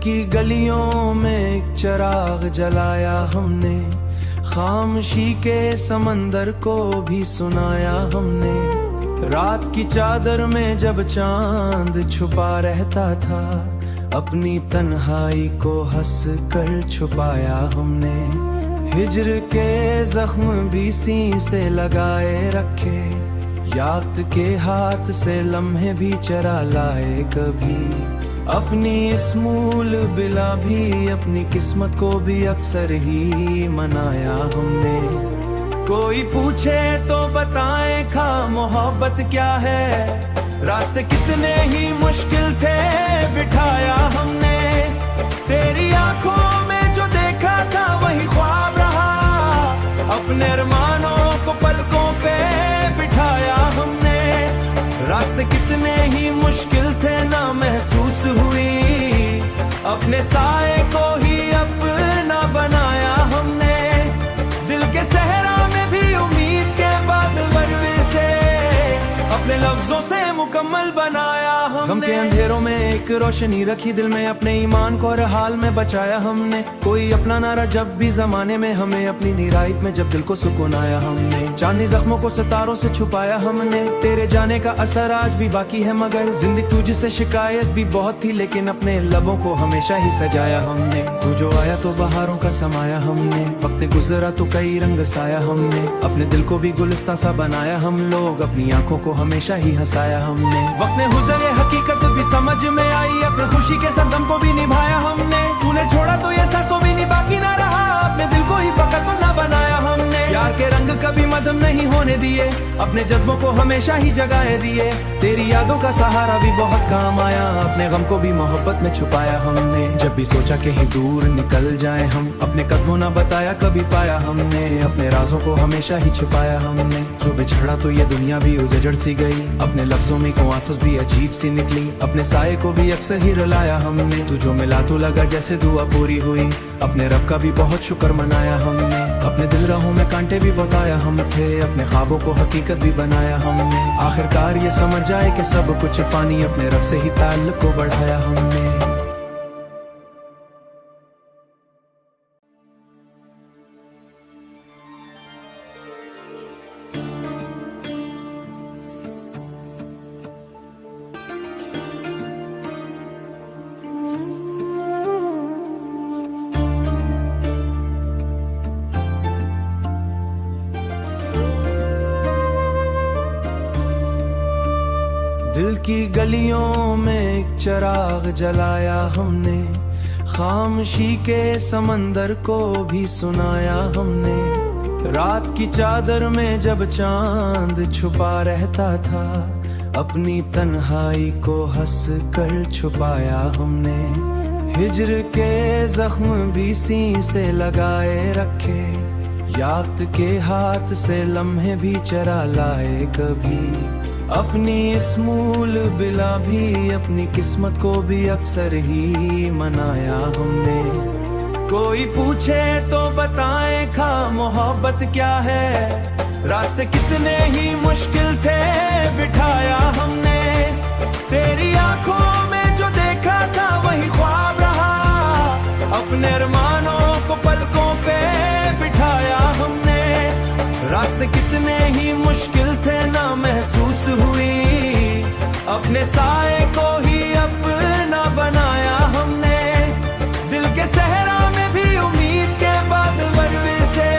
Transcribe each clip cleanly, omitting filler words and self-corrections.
की गलियों में एक चिराग जलाया हमने, खामोशी के समंदर को भी सुनाया हमने। रात की चादर में जब चांद छुपा रहता था, अपनी तन्हाई को हंस कर छुपाया हमने। हिज्र के जख्म भी सीने से लगाए रखे, याद के हाथ से लम्हे भी चरा लाए कभी। अपनी स्मूल बिला भी अपनी किस्मत को भी अक्सर ही मनाया हमने। कोई पूछे तो बताएं खा मोहब्बत क्या है, रास्ते कितने ही मुश्किल थे बिठाया हमने। तेरी आंखों में जो देखा था वही ख्वाब रहा, अपने अरमानों को पलकों पे बिठाया हमने। रास्ते कितने ही मुश्किल थे ना महसूस हुई, अपने साए को ही अपना बनाया हमने। दिल के सहरा में भी उम्मीद के बादल बरवे से, अपने लफ्जों से मुकम्मल बनाया हमने। गम के अंधेरों में एक रोशनी रखी दिल में, अपने ईमान को हर हाल में बचाया हमने। कोई अपना नारा जब भी जमाने में हमें, अपनी निरायत में जब दिल को सुकून आया हमने। चांदनी जख्मों को सितारों से छुपाया हमने, तेरे जाने का असर आज भी बाकी है मगर। जिंदगी तुझसे शिकायत भी बहुत थी, लेकिन अपने लबों को हमेशा ही सजाया हमने। तू जो आया तो बहारों का समाया हमने, वक्त गुजरा तो कई रंग साया हमने। अपने दिल को भी गुलिस्तां सा बनाया हम लोग, अपनी आंखों को हमेशा ही हंसाया हमने। वक्त ने हुज़र हकीकत भी समझ में आई, अपने खुशी के सरदम को भी निभाया हमने। तूने छोड़ा तो ये सर को भी नहीं बाकी ना रहा, अपने दिल को ही फकत तो ना बनाया हमने। प्यार के रंग कभी मदम नहीं होने दिए, अपने जज्बों को हमेशा ही जगाए दिए। तेरी यादों का सहारा भी बहुत काम आया, अपने गम को भी मोहब्बत में छुपाया हमने। जब भी सोचा कहीं दूर निकल जाए हम, अपने कदमों ना बताया कभी पाया हमने। अपने राजों को हमेशा ही छुपाया हमने। जो बिछड़ा तो ये दुनिया भी उजड़ सी गई, अपने लफ्जों में को आंसू भी अजीब सी निकली। अपने साए को भी अक्सर ही रुलाया हमने। तू जो मिला तो लगा जैसे दुआ पूरी हुई, अपने रब का भी बहुत शुक्र मनाया हमने। अपने दिल राहों में कांटे भी बताया हम थे, अपने ख्वाबों को हकीकत भी बनाया हमने। आखिरकार ये समझ जाए कि सब कुछ फानी, अपने रब से ही ताल्लुक को बढ़ाया हमने। दिल की गलियों में एक चिराग जलाया हमने, खामोशी के समंदर को भी सुनाया हमने। रात की चादर में जब चांद छुपा रहता था, अपनी तन्हाई को हंस कर छुपाया हमने। हिज्र के जख्म भी सीने से लगाए रखे, याद के हाथ से लम्हे भी चरा लाए कभी। अपनी स्मूल बिला भी अपनी किस्मत को भी अक्सर ही मनाया हमने। कोई पूछे तो बताएं खा मोहब्बत क्या है, रास्ते कितने ही मुश्किल थे बिठाया हमने। तेरी आंखों में जो देखा था वही ख्वाब रहा, अपने अरमानों को पलकों पे बिठाया हमने। रास्ते कितने ही मुश्किल थे ना महसूस हुई, अपने साए को ही अपना बनाया हमने। दिल के सहरा में भी उम्मीद के बादल बरवे से,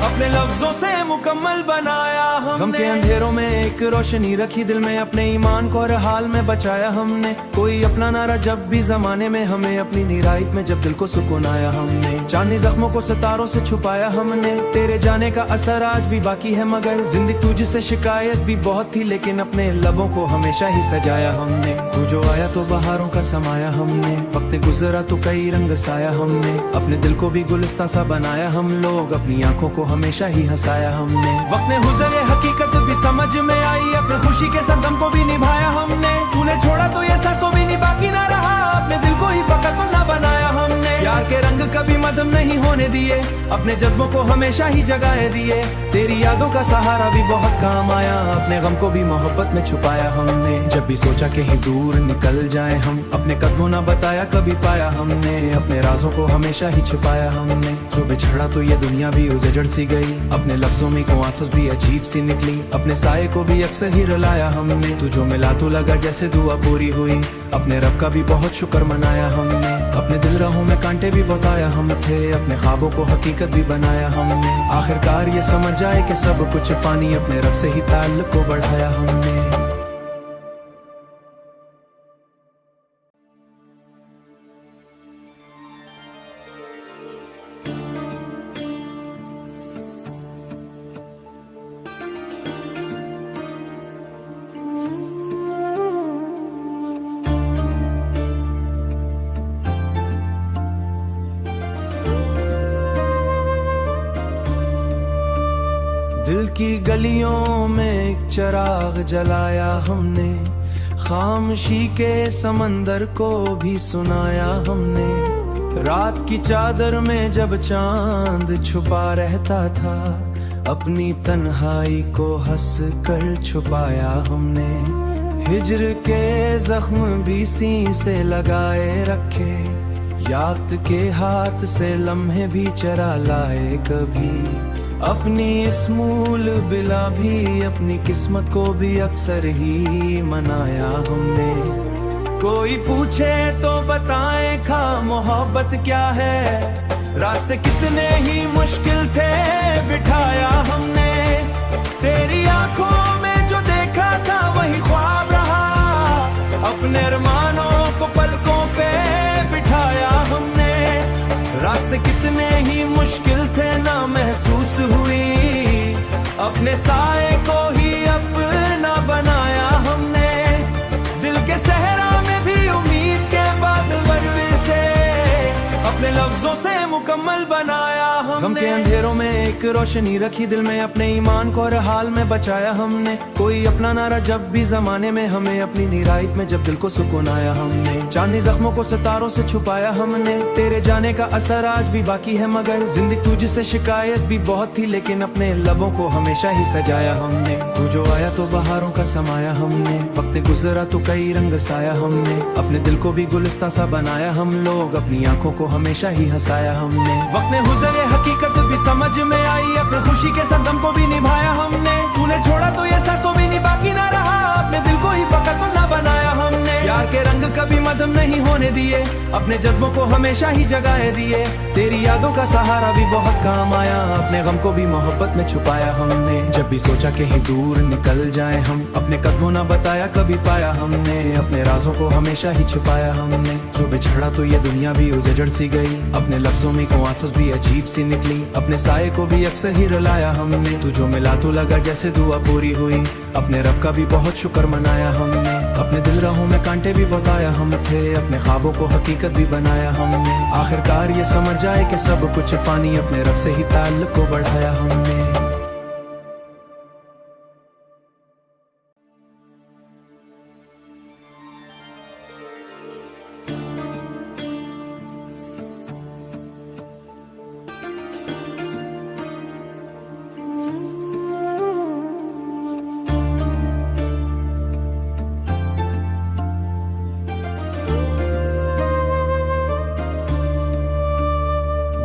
अपने लफ्जों से मुकम्मल बनाया हमने। गम के अंधेरों में एक रोशनी रखी दिल में, अपने ईमान को हर हाल में बचाया हमने। कोई अपना नारा जब भी जमाने में हमें, अपनी निरायत में जब दिल को सुकून आया हमने। चांदनी जख्मों को सितारों से छुपाया हमने, तेरे जाने का असर आज भी बाकी है मगर। जिंदगी तुझसे शिकायत भी बहुत थी, लेकिन अपने लबों को हमेशा ही सजाया हमने। तू जो आया तो बहारों का समाया हमने, वक्त गुजरा तो कई रंग साया हमने। अपने दिल को भी गुलिस्तां सा बनाया हम लोग, अपनी आंखों को हमेशा ही हंसाया हमने। वक्त ने हुज़र हकीकत भी समझ में आई, अपने खुशी के सरदम को भी निभाया हमने। तूने छोड़ा तो ये सर को भी नहीं बाकी ना रहा, अपने दिल को ही फकत तो ना बनाया हमने। प्यार के रंग कभी मदम नहीं होने दिए, अपने जज्बों को हमेशा ही जगाए दिए। तेरी यादों का सहारा भी बहुत काम आया, अपने गम को भी मोहब्बत में छुपाया हमने। जब भी सोचा कहीं दूर निकल जाए हम, अपने कदमों ना बताया कभी पाया हमने। अपने राजों को हमेशा ही छुपाया हमने। जो बिछड़ा तो ये दुनिया भी उजड़ सी गई, अपने लफ्जों में को आंसू भी अजीब सी निकली। अपने साये को भी अक्सर ही रुलाया हमने। तू जो मिला तो लगा जैसे दुआ पूरी हुई, अपने रब का भी बहुत शुक्र मनाया हमने। अपने दिल राहों में कांटे भी बताया हम थे, अपने ख्वाबों को हकीकत भी बनाया हमने। आखिरकार ये समझ जाए कि सब कुछ फानी, अपने रब से ही ताल्लुक को बढ़ाया हमने। दिल की गलियों में एक चिराग जलाया हमने, खामोशी के समंदर को भी सुनाया हमने। रात की चादर में जब चांद छुपा रहता था, अपनी तन्हाई को हंस कर छुपाया हमने। हिज्र के जख्म भी सी से लगाए रखे, याद के हाथ से लम्हे भी चरा लाए कभी। अपनी स्मूल बिला भी अपनी किस्मत को भी अक्सर ही मनाया हमने। कोई पूछे तो बताए खा मोहब्बत क्या है, रास्ते कितने ही मुश्किल थे बिठाया हमने। तेरी आंखों में जो देखा था वही ख्वाब रहा, अपने अरमानों को पलकों पे बिठाया हमने। रास्ते कितने ही मुश्किल थे ना महसूस हुई, अपने साए को ही अपना बनाया हमने। दिल के सहरा में भी उम्मीद के बादल बरवे से, अपने लफ्जों से मुकम्मल बनाया हमने। गम के अंधेरों में एक रोशनी रखी दिल में, अपने ईमान को हर हाल में बचाया हमने। कोई अपना नारा जब भी जमाने में हमें, अपनी निरायत में जब दिल को सुकून आया हमने। चांदी जख्मों को सितारों से छुपाया हमने, तेरे जाने का असर आज भी बाकी है मगर। जिंदगी तुझसे शिकायत भी बहुत थी, लेकिन अपने लबों को हमेशा ही सजाया हमने। तू जो आया तो बहारों का समाया हमने, वक्त गुजरा तो कई रंग साया हमने। अपने दिल को भी गुलिस्तां सा बनाया हम लोग, अपनी आंखों को हमेशा ही हंसाया हमने। वक्त ने हुज़र हकीकत भी समझ में आई, अपने खुशी के संगम को भी निभाया हमने। तूने छोड़ा तो ये साथ को भी नहीं बाकी ना रहा, अपने दिल को ही फकत ना बनाया हमने। प्यार के रंग कभी मदम नहीं होने दिए, अपने जज्बों को हमेशा ही जगाए दिए। तेरी यादों का सहारा भी बहुत काम आया, अपने गम को भी मोहब्बत में छुपाया हमने। जब भी सोचा कहीं दूर निकल जाए हम, अपने कदमों ना बताया कभी पाया हमने। अपने राजों को हमेशा ही छुपाया हमने। जो बिछड़ा तो ये दुनिया भी उजड़ सी गई, अपने लफ्जों में को आंसू भी अजीब सी निकली। अपने साये को भी अक्सर ही रुलाया हमने। तू जो मिला तो लगा जैसे दुआ पूरी हुई, अपने रब का भी बहुत शुक्र मनाया हमने। अपने दिल राहों में कांटे भी बताया हम थे, अपने ख्वाबों को हकीकत भी बनाया हमने। आखिरकार ये समझ जाए कि सब कुछ फानी, अपने रब से ही ताल्लुक को बढ़ाया हमने।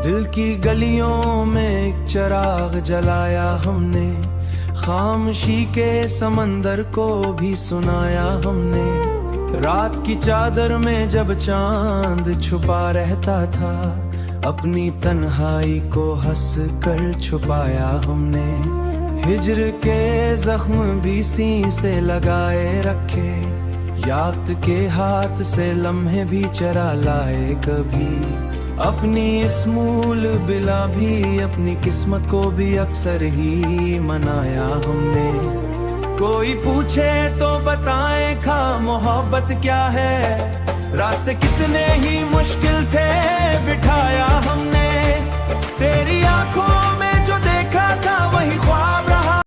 दिल की गलियों में एक चिराग जलाया हमने, खामोशी के समंदर को भी सुनाया हमने। रात की चादर में जब चांद छुपा रहता था, अपनी तन्हाई को हंस कर छुपाया हमने। हिज्र के जख्म भी सी से लगाए रखे, याद के हाथ से लम्हे भी चरा लाए कभी। अपनी स्मूल बिला भी अपनी किस्मत को भी अक्सर ही मनाया हमने। कोई पूछे तो बताए खा मोहब्बत क्या है, रास्ते कितने ही मुश्किल थे बिठाया हमने। तेरी आंखों में जो देखा था वही ख्वाब